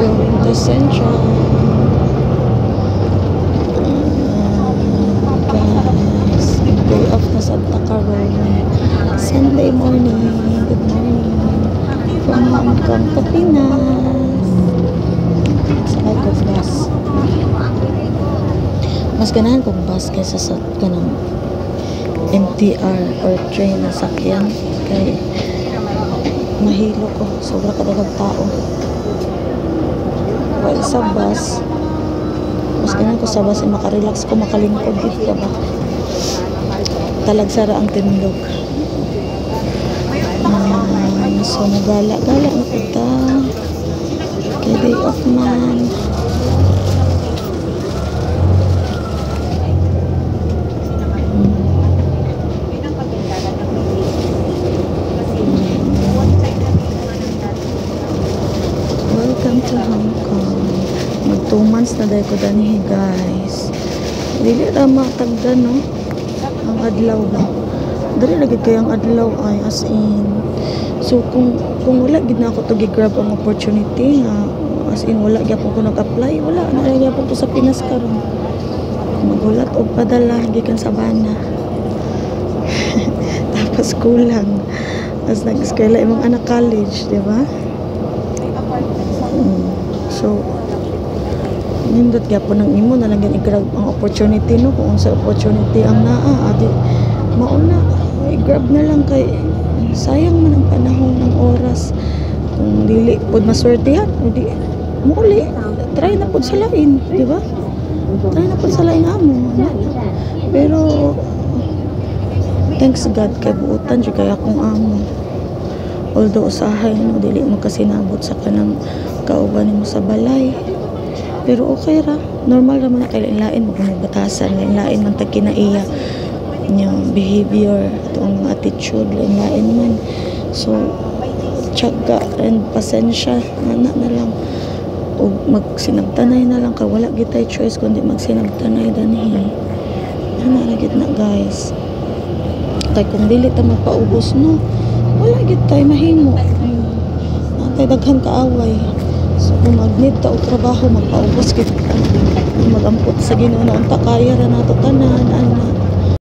Going to Central. Guys, day off na Santa Carona. Sunday morning. Good morning. From Hong Kong to Pinas. Sakay ko bus. Mas ganahan kong bus kaysa sa kanang MTR or train na sakyan. Kaya mahilo ko. Sobra kadagang tao. While sa bus, mas ganahan ko sa bus ay makarelax ko, makalingkod dito ka ba. Talagsara ang tindog. So nagala-gala na kita. Kay day off man. Welcome to Hong Kong. Mag 2 months na dahil ko danihi guys. Dili ra matagda no ang adlaw ba. Dali lagi kayang adlaw ay as in. So kung wala gid na ako to gi-grab ang opportunity nga as in wala gyapon ko nag-apply, wala na lagi gyapon ko sa Pinas karon. Magulat og padala gikan sa bana. Tapos kulang. As nag-eskwela imong anak college, di ba? So nindot gyapon ng imo na lang i-grab ang opportunity no kung unsa opportunity ang naa adi mauna i-grab na lang kay sayang man ang panahon ng oras kung dili pod maswertehan di muli try na pod sa lain di ba try na pod sa lain amo no? Pero thanks God kay buutan jud kay akong amo although usahay no dili mo kasinabot sa kanang kauban nimo sa balay pero okay ra normal ra man kay lain mo batasan lain man tag kinaiya yung behavior atong attitude lain man so tiyaga and pasensya na lang o magsinabtanay na lang ka wala gitay choice kundi magsinabtanay danhi na gid na guys kay kung dili ta magpaubos no wala gitay mahimo natay daghan kaaway so kung mag-need ta og trabaho magpaubos gid ta magampot sa Ginoo na unta kaya ra nato tanan ana